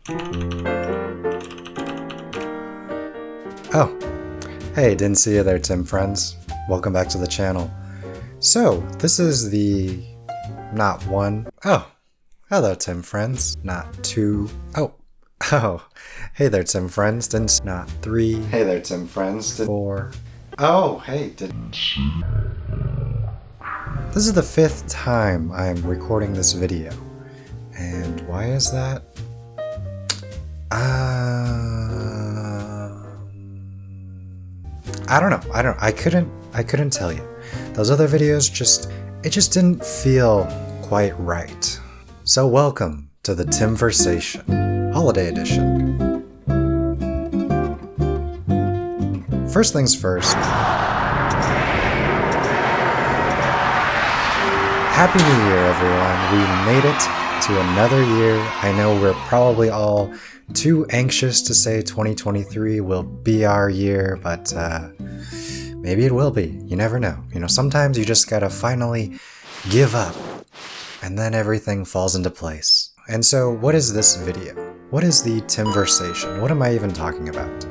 Oh, hey, didn't see you there, Tim friends. Welcome back to the channel. So, this is the not one. Oh, hello, Tim friends. Not two. Oh, hey there, Tim friends. Didn't not three. Hey there, Tim friends. Four. Oh, hey, didn't. This is the 5th time I'm recording this video. And why is that? I don't know. I couldn't tell you. Those other videos it just didn't feel quite right. So welcome to the Timversation Holiday Edition. First things first. Happy New Year, everyone. We made it to another year. I know we're probably all too anxious to say 2023 will be our year, but maybe it will be. You never know. Sometimes you just gotta finally give up, and then everything falls into place. And so, what is this video? What is the Timversation? What am I even talking about?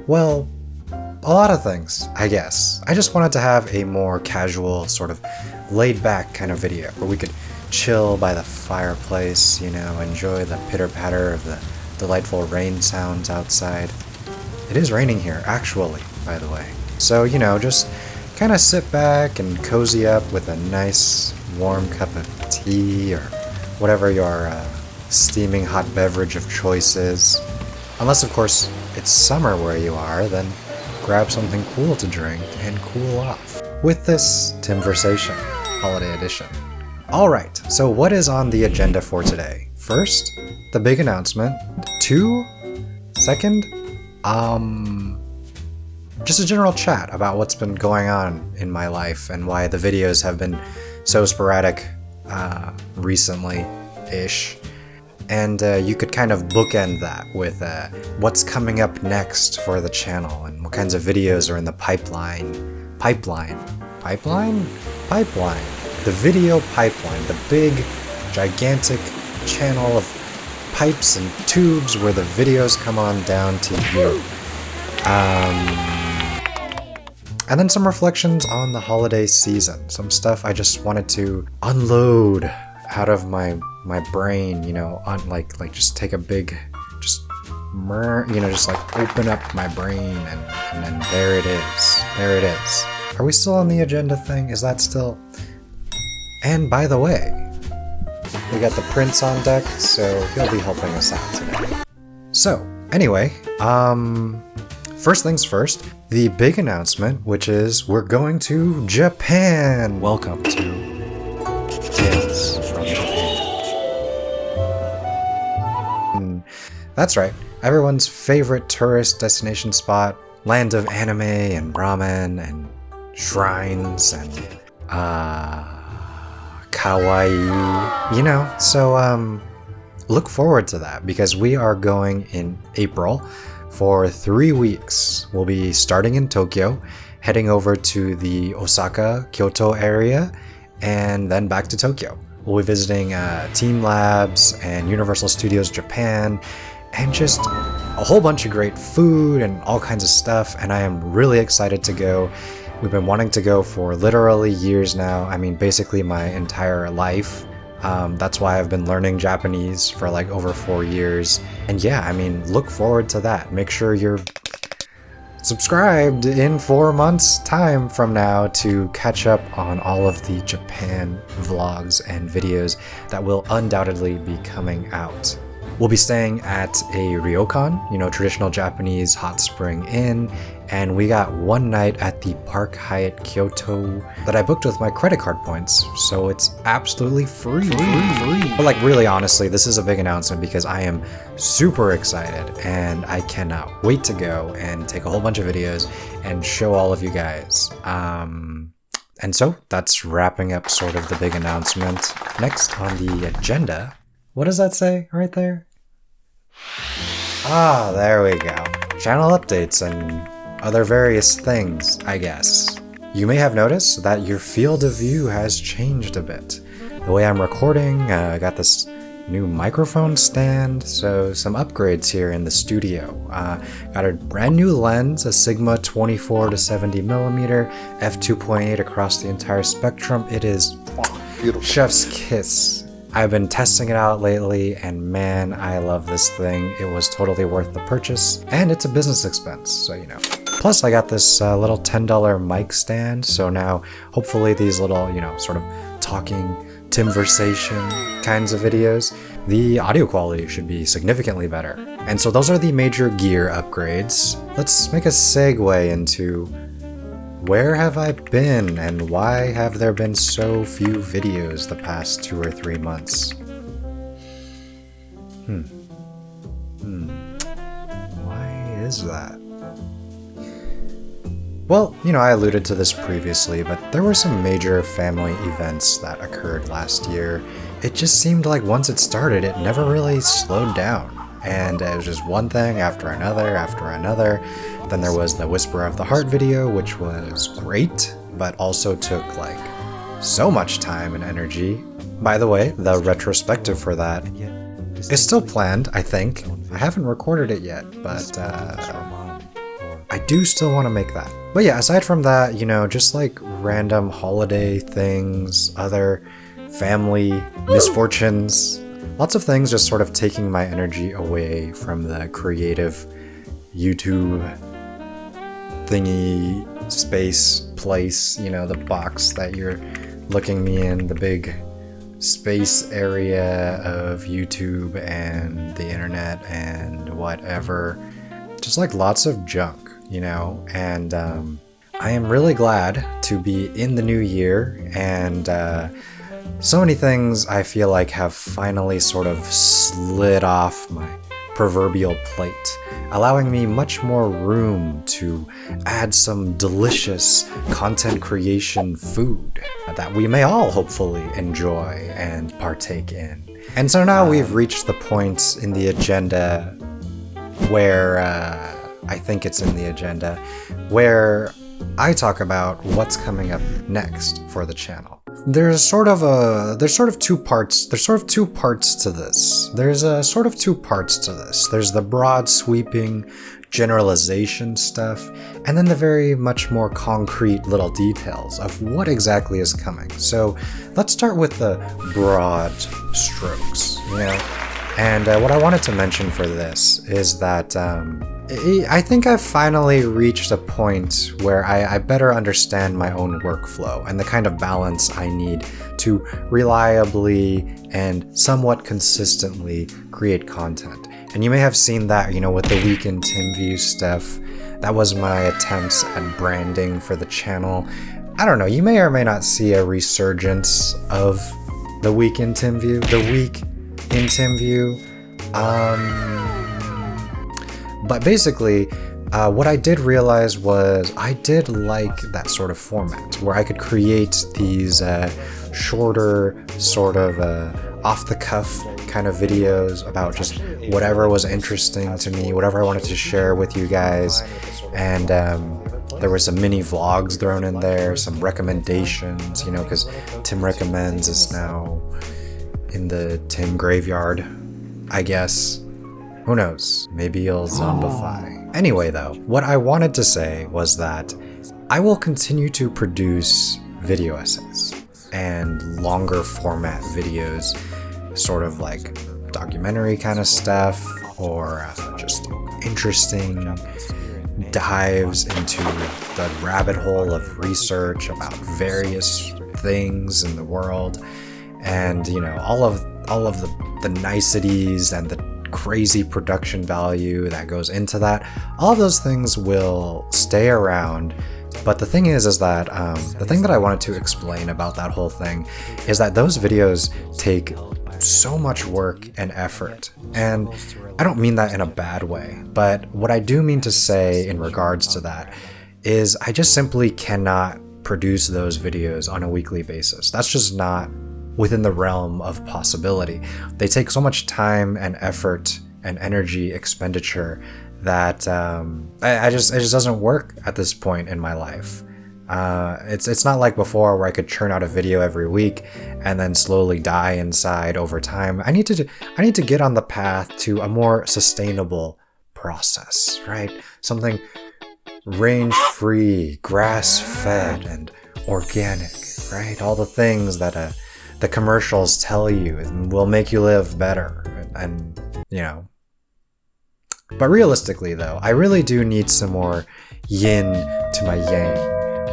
Well, a lot of things, I guess. I just wanted to have a more casual, sort of laid-back kind of video where we could chill by the fireplace, enjoy the pitter-patter of the delightful rain sounds outside. It is raining here, actually, by the way. So, just kind of sit back and cozy up with a nice warm cup of tea or whatever your steaming hot beverage of choice is. Unless, of course, it's summer where you are, then grab something cool to drink and cool off. With this Timversation Holiday Edition. Alright, so what is on the agenda for today? First, the big announcement. Second, just a general chat about what's been going on in my life and why the videos have been so sporadic recently-ish. And you could kind of bookend that with what's coming up next for the channel and what kinds of videos are in the pipeline. The video pipeline, the big, gigantic channel of pipes and tubes where the videos come on down to you. And then some reflections on the holiday season. Some stuff I just wanted to unload out of my brain, just take a big, just open up my brain and then there it is. Are we still on the agenda thing? Is that still? And by the way, we got the prince on deck, so he'll be helping us out today. So, anyway, first things first, the big announcement, which is we're going to Japan! Welcome to Tales from Japan. That's right, everyone's favorite tourist destination spot, land of anime and ramen and shrines and kawaii, so look forward to that because we are going in April for 3 weeks. We'll be starting in Tokyo, heading over to the Osaka, Kyoto area, and then back to Tokyo. We'll be visiting Team Labs and Universal Studios Japan and just a whole bunch of great food and all kinds of stuff, and I am really excited to go. We've been wanting to go for literally years now. I mean, basically my entire life. That's why I've been learning Japanese for like over 4 years. And yeah, I mean, look forward to that. Make sure you're subscribed in 4 months' time from now to catch up on all of the Japan vlogs and videos that will undoubtedly be coming out. We'll be staying at a ryokan, traditional Japanese hot spring inn, and we got one night at the Park Hyatt Kyoto that I booked with my credit card points, so it's absolutely free. But really honestly, this is a big announcement because I am super excited and I cannot wait to go and take a whole bunch of videos and show all of you guys. And so that's wrapping up sort of the big announcement. Next on the agenda, what does that say right there? Ah, there we go. Channel updates and other various things, I guess. You may have noticed that your field of view has changed a bit. The way I'm recording, I got this new microphone stand, so some upgrades here in the studio. Got a brand new lens, a Sigma 24 to 70 millimeter, f2.8 across the entire spectrum. It is beautiful. Chef's kiss. I've been testing it out lately, and man, I love this thing. It was totally worth the purchase, and it's a business expense, so you know. Plus, I got this little $10 mic stand, so now hopefully these little, you know, sort of talking Timversation kinds of videos, the audio quality should be significantly better. And so those are the major gear upgrades. Let's make a segue into where have I been and why have there been so few videos the past 2 or 3 months? Why is that? Well, you know, I alluded to this previously, but there were some major family events that occurred last year. It just seemed like once it started, it never really slowed down. And it was just one thing after another after another. Then there was the Whisper of the Heart video, which was great, but also took like so much time and energy. By the way, the retrospective for that is still planned, I think. I haven't recorded it yet, but I do still want to make that. But yeah, aside from that, you know, just like random holiday things, other family misfortunes, lots of things just sort of taking my energy away from the creative YouTube thingy space place, you know, the box that you're looking me in, the big space area of YouTube and the internet and whatever. Just like lots of junk, you know, and I am really glad to be in the new year, and so many things I feel like have finally sort of slid off my proverbial plate, allowing me much more room to add some delicious content creation food that we may all hopefully enjoy and partake in. And so now we've reached the point in the agenda where I think it's in the agenda where I talk about what's coming up next for the channel. There's sort of two parts to this. There's the broad sweeping generalization stuff, and then the very much more concrete little details of what exactly is coming. So let's start with the broad strokes, you know? And what I wanted to mention for this is that I think I've finally reached a point where I better understand my own workflow and the kind of balance I need to reliably and somewhat consistently create content. And you may have seen that, you know, with the Week in TimView stuff. That was my attempts at branding for the channel. I don't know, you may or may not see a resurgence of the Week in TimView. The Week in TimView. But basically, what I did realize was I did like that sort of format where I could create these shorter, sort of off-the-cuff kind of videos about just whatever was interesting to me, whatever I wanted to share with you guys. And there were some mini vlogs thrown in there, some recommendations, you know, because Tim Recommends is now in the Tim graveyard, I guess. Who knows? Maybe he'll zombify. Anyway, though, what I wanted to say was that I will continue to produce video essays and longer format videos, sort of like documentary kind of stuff, or just interesting dives into the rabbit hole of research about various things in the world, and you know, all of the niceties and the crazy production value that goes into that. All of those things will stay around, but the thing is that the thing that I wanted to explain about that whole thing is that those videos take so much work and effort, and I don't mean that in a bad way, but what I do mean to say in regards to that is I just simply cannot produce those videos on a weekly basis. That's just not within the realm of possibility. They take so much time and effort and energy expenditure that it just doesn't work at this point in my life. It's not like before where I could churn out a video every week and then slowly die inside over time. I need to get on the path to a more sustainable process, right? Something range-free, grass-fed, and organic, right? All the things that the commercials tell you will make you live better, and you know. But realistically, though, I really do need some more yin to my yang,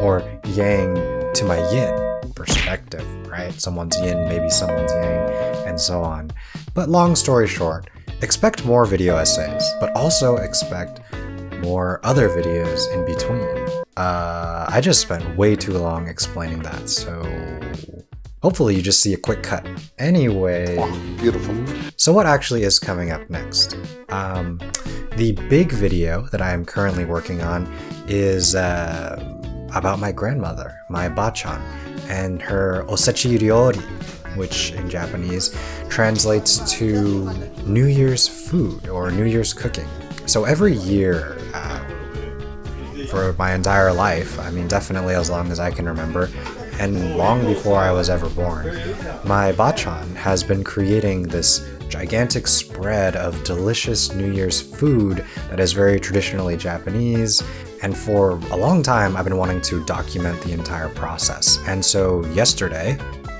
or yang to my yin perspective, right? Someone's yin, maybe someone's yang, and so on. But long story short, expect more video essays, but also expect more other videos in between. I just spent way too long explaining that, so hopefully you just see a quick cut. Anyway, beautiful. So what actually is coming up next? The big video that I am currently working on is about my grandmother, my bachan, and her osechi ryori, which in Japanese translates to New Year's food or New Year's cooking. So every year, for my entire life, I mean definitely as long as I can remember, and long before I was ever born, my bachan has been creating this gigantic spread of delicious New Year's food that is very traditionally Japanese, and for a long time I've been wanting to document the entire process. And so yesterday,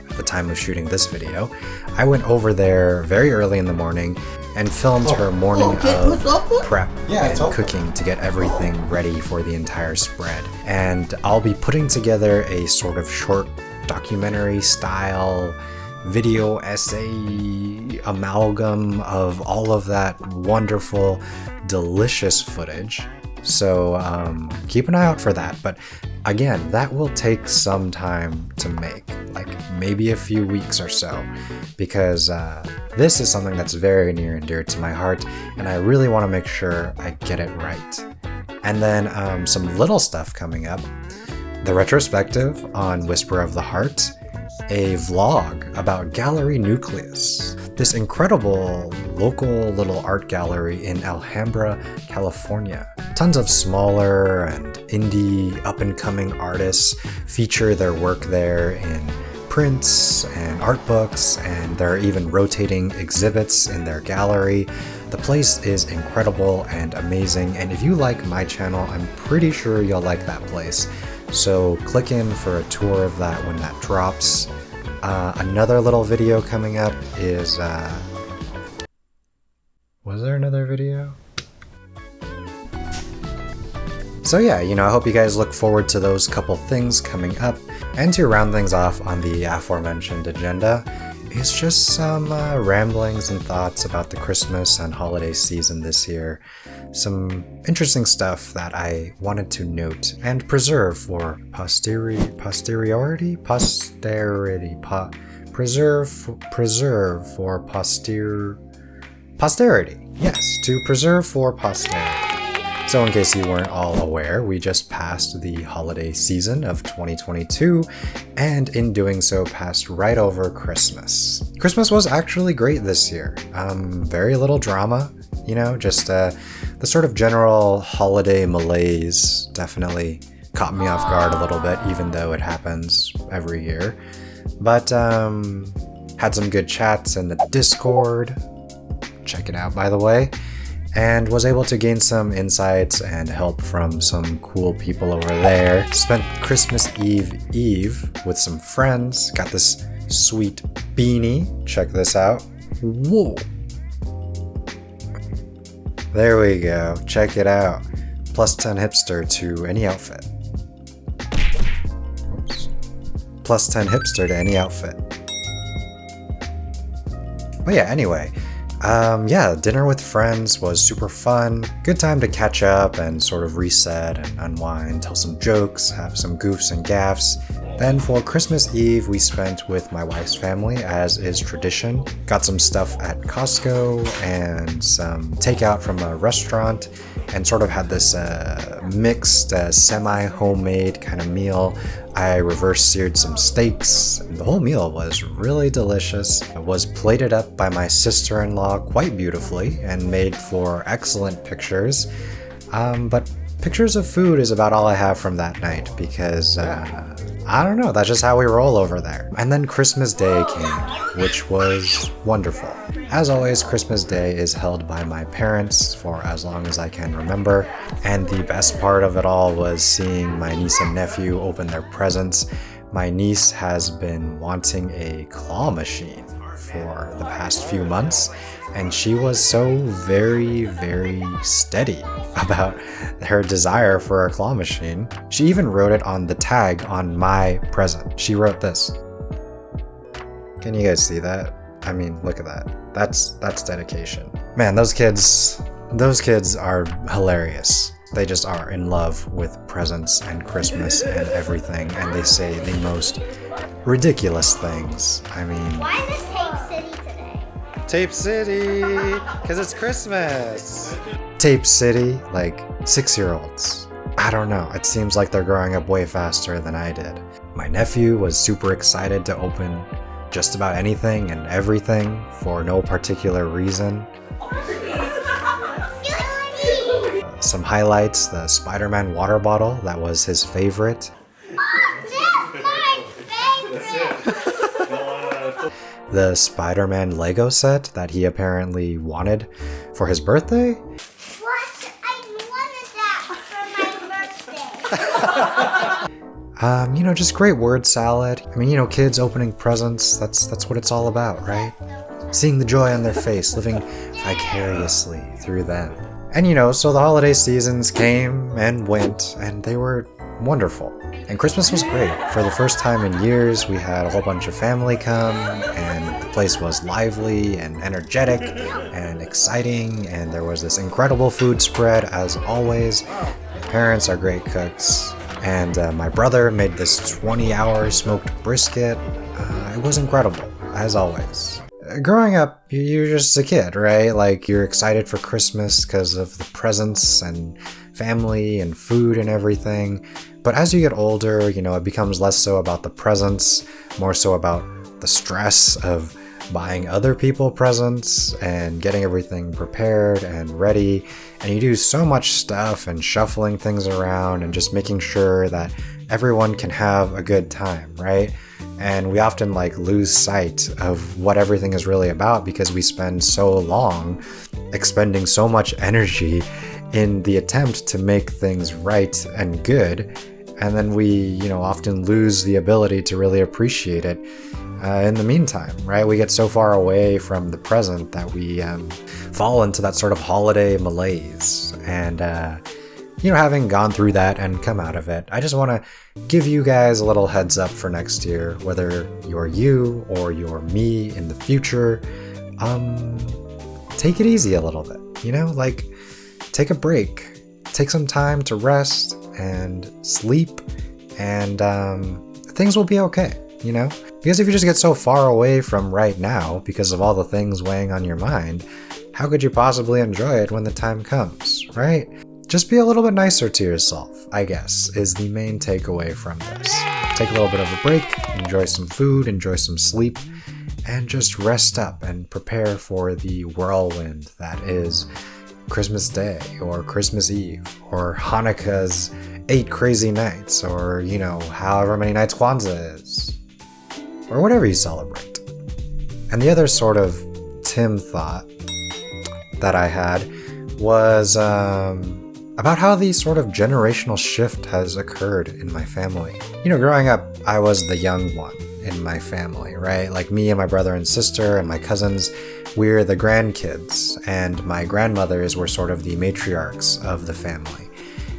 at the time of shooting this video, I went over there very early in the morning and filmed her morning of prep and cooking to get everything ready for the entire spread. And I'll be putting together a sort of short documentary style video essay amalgam of all of that wonderful, delicious footage. So keep an eye out for that. But again, that will take some time to make, like maybe a few weeks or so, because this is something that's very near and dear to my heart, and I really want to make sure I get it right. And then some little stuff coming up, the retrospective on Whisper of the Heart, a vlog about Gallery Nucleus, this incredible local little art gallery in Alhambra, California. Tons of smaller and indie up-and-coming artists feature their work there in prints and art books, and there are even rotating exhibits in their gallery. The place is incredible and amazing, and if you like my channel, I'm pretty sure you'll like that place. So click in for a tour of that when that drops. Another little video coming up is... was there another video? So yeah, I hope you guys look forward to those couple things coming up. And to round things off on the aforementioned agenda, is just some ramblings and thoughts about the Christmas and holiday season this year. Some interesting stuff that I wanted to note and preserve for posterity. Yes, to preserve for posterity. So in case you weren't all aware, we just passed the holiday season of 2022, and in doing so passed right over Christmas. Christmas was actually great this year. Very little drama, just the sort of general holiday malaise definitely caught me off guard a little bit, even though it happens every year. But had some good chats in the Discord. Check it out, by the way. And was able to gain some insights and help from some cool people over there. Spent Christmas Eve with some friends. Got this sweet beanie. Check this out. Whoa. There we go. Check it out. Plus 10 hipster to any outfit. Oops. Plus 10 hipster to any outfit. But yeah, anyway. Dinner with friends was super fun. Good time to catch up and sort of reset and unwind, tell some jokes, have some goofs and gaffs. Then for Christmas Eve, we spent with my wife's family, as is tradition. Got some stuff at Costco and some takeout from a restaurant, and sort of had this mixed, semi-homemade kind of meal. I reverse seared some steaks. The whole meal was really delicious. It was plated up by my sister-in-law quite beautifully and made for excellent pictures. But Pictures of food is about all I have from that night because, I don't know, that's just how we roll over there. And then Christmas Day came, which was wonderful. As always, Christmas Day is held by my parents for as long as I can remember, and the best part of it all was seeing my niece and nephew open their presents. My niece has been wanting a claw machine for the past few months, and she was so very steady about her desire for a claw machine. She even wrote it on the tag on my present. She wrote this. Can you guys see that? I mean, look at that. That's dedication. Man, those kids are hilarious. They just are in love with presents and Christmas and everything, and they say the most ridiculous things. I mean, why is this Tape City today? Tape City, because it's Christmas. Tape City, like 6-year-olds. I don't know, it seems like they're growing up way faster than I did. My nephew was super excited to open just about anything and everything for no particular reason. Some highlights, the Spider-Man water bottle, that was his favorite. The Spider-Man Lego set that he apparently wanted for his birthday. What? I wanted that for my birthday. Just great word salad. I mean, kids opening presents, that's what it's all about, right? Seeing the joy on their face, living vicariously through them. And so the holiday seasons came and went, and they were wonderful. And Christmas was great. For the first time in years, we had a whole bunch of family come, and the place was lively and energetic and exciting, and there was this incredible food spread, as always. My parents are great cooks, and my brother made this 20-hour smoked brisket. It was incredible, as always. Growing up, you're just a kid, right? Like, you're excited for Christmas because of the presents and family and food and everything. But as you get older, it becomes less so about the presents, more so about the stress of buying other people presents and getting everything prepared and ready. And you do so much stuff and shuffling things around and just making sure that everyone can have a good time, right? And we often lose sight of what everything is really about because we spend so long expending so much energy in the attempt to make things right and good, and then we often lose the ability to really appreciate it in the meantime, right? We get so far away from the present that we fall into that sort of holiday malaise. And having gone through that and come out of it, I just want to give you guys a little heads up for next year, whether you're you or you're me in the future. Take it easy a little bit, take a break, take some time to rest and sleep, and things will be okay, Because if you just get so far away from right now because of all the things weighing on your mind, how could you possibly enjoy it when the time comes, right? Just be a little bit nicer to yourself, I guess, is the main takeaway from this. Take a little bit of a break, enjoy some food, enjoy some sleep, and just rest up and prepare for the whirlwind that is Christmas Day or Christmas Eve or Hanukkah's 8 crazy nights, or, however many nights Kwanzaa is, or whatever you celebrate. And the other sort of Tim thought that I had was about how the sort of generational shift has occurred in my family. Growing up, I was the young one in my family, right? Like me and my brother and sister and my cousins, we're the grandkids, and my grandmothers were sort of the matriarchs of the family.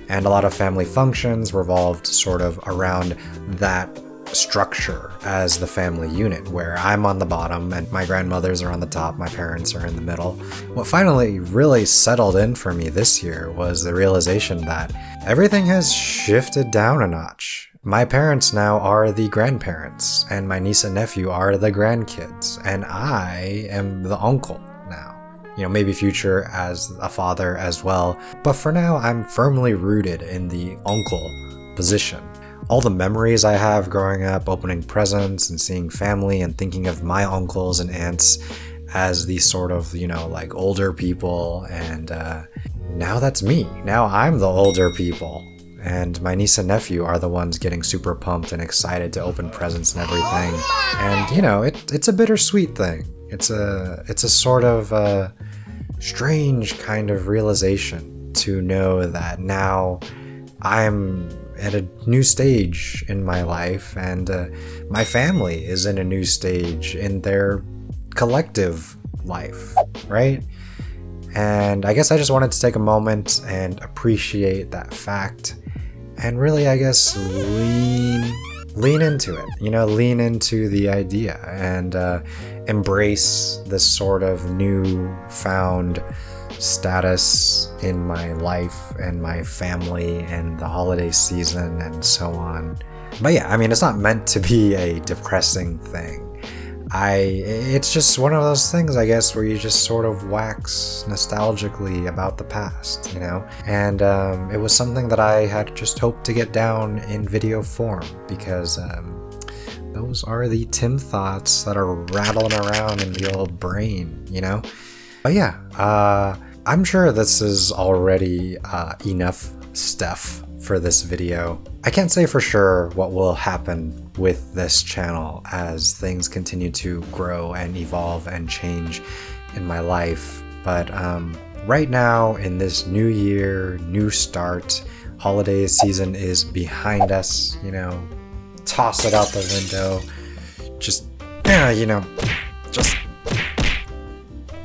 And a lot of family functions revolved sort of around that structure as the family unit, where I'm on the bottom and my grandmothers are on the top, my parents are in the middle. What finally really settled in for me this year was the realization that everything has shifted down a notch. My parents now are the grandparents, and my niece and nephew are the grandkids, and I am the uncle now. Maybe future as a father as well, but for now I'm firmly rooted in the uncle position. All the memories I have growing up, opening presents and seeing family and thinking of my uncles and aunts as these sort of, older people and now that's me. Now I'm the older people. And my niece and nephew are the ones getting super pumped and excited to open presents and everything. And, you know, it's a bittersweet thing. It's a sort of strange kind of realization to know that now I'm at a new stage in my life, and my family is in a new stage in their collective life, right? And I guess I just wanted to take a moment and appreciate that fact and really, I guess, lean into it, you know, lean into the idea and embrace this sort of newfound status in my life and my family and the holiday season and so on. But yeah, I mean, it's not meant to be a depressing thing. It's just one of those things, I guess, where you just sort of wax nostalgically about the past, you know? And it was something that I had just hoped to get down in video form because those are the Tim thoughts that are rattling around in the old brain, you know? But yeah, I'm sure this is already enough stuff for this video. I can't say for sure what will happen with this channel as things continue to grow and evolve and change in my life, but right now in this new year, new start, holiday season is behind us, you know, toss it out the window, just, you know, just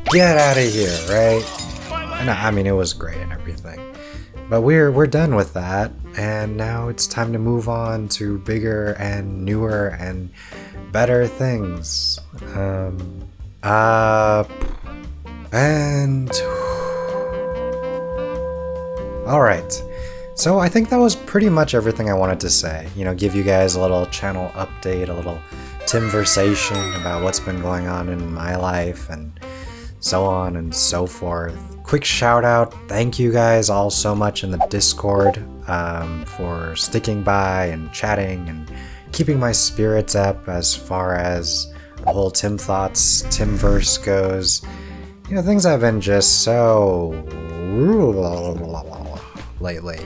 get out of here, right? And I mean, it was great and everything. But we're done with that, and now it's time to move on to bigger and newer and better things. Alright, so I think that was pretty much everything I wanted to say. You know, give you guys a little channel update, a little Timversation about what's been going on in my life and so on and so forth. Quick shout out, thank you guys all so much in the Discord for sticking by and chatting and keeping my spirits up as far as the whole Tim Thoughts, Timverse goes. You know, things have been just so lately.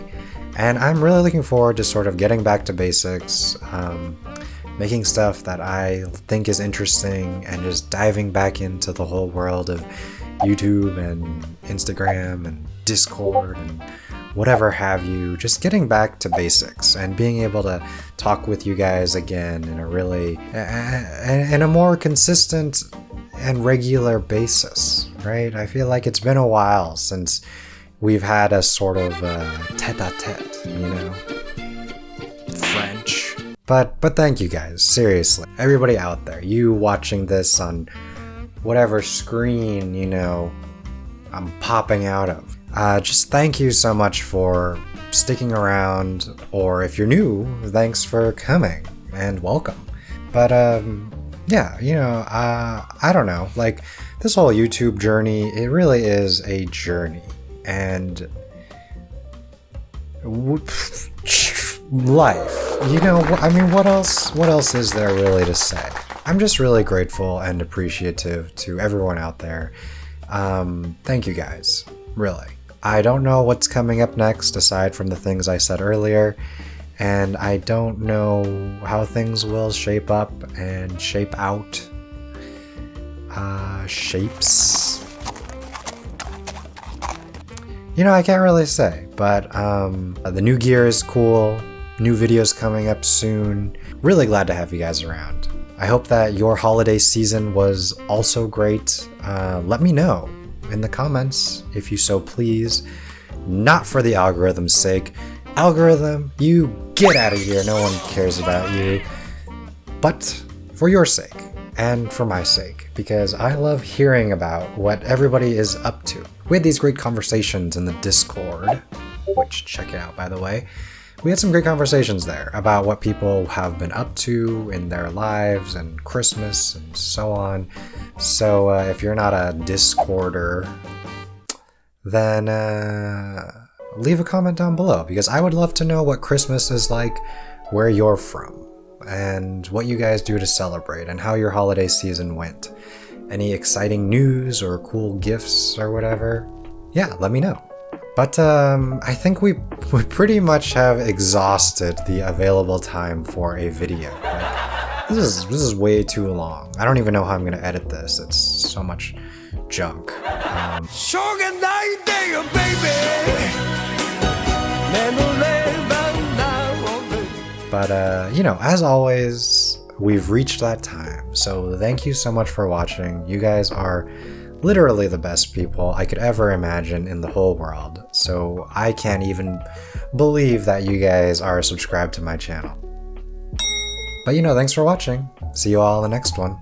And I'm really looking forward to sort of getting back to basics, making stuff that I think is interesting and just diving back into the whole world of YouTube and Instagram and Discord and whatever have you, just getting back to basics and being able to talk with you guys again in a really, in a more consistent and regular basis, right? I feel like it's been a while since we've had a sort of tete-a-tete, you know, French. But thank you guys, seriously. Everybody out there, you watching this on whatever screen, you know, I'm popping out of. Just thank you so much for sticking around, or if you're new, thanks for coming and welcome. But yeah, you know, I don't know, like this whole YouTube journey, it really is a journey, and life, you know, I mean, what else is there really to say? I'm just really grateful and appreciative to everyone out there. Thank you guys, really. I don't know what's coming up next aside from the things I said earlier, and I don't know how things will shape up and shape out. Shapes. You know, I can't really say, but the new gear is cool. New videos coming up soon. Really glad to have you guys around. I hope that your holiday season was also great. Let me know in the comments if you so please. Not for the algorithm's sake. Algorithm, you get out of here. No one cares about you. But for your sake and for my sake, because I love hearing about what everybody is up to. We had these great conversations in the Discord, which check it out, by the way. We had some great conversations there about what people have been up to in their lives and Christmas and so on. So if you're not a Discorder, then leave a comment down below, because I would love to know what Christmas is like where you're from and what you guys do to celebrate and how your holiday season went. Any exciting news or cool gifts or whatever? Yeah, let me know. But I think we pretty much have exhausted the available time for a video. Like, this is way too long. I don't even know how I'm gonna edit this. It's so much junk. But you know, as always, we've reached that time. So thank you so much for watching. You guys are literally the best people I could ever imagine in the whole world. So I can't even believe that you guys are subscribed to my channel. But you know, thanks for watching. See you all in the next one.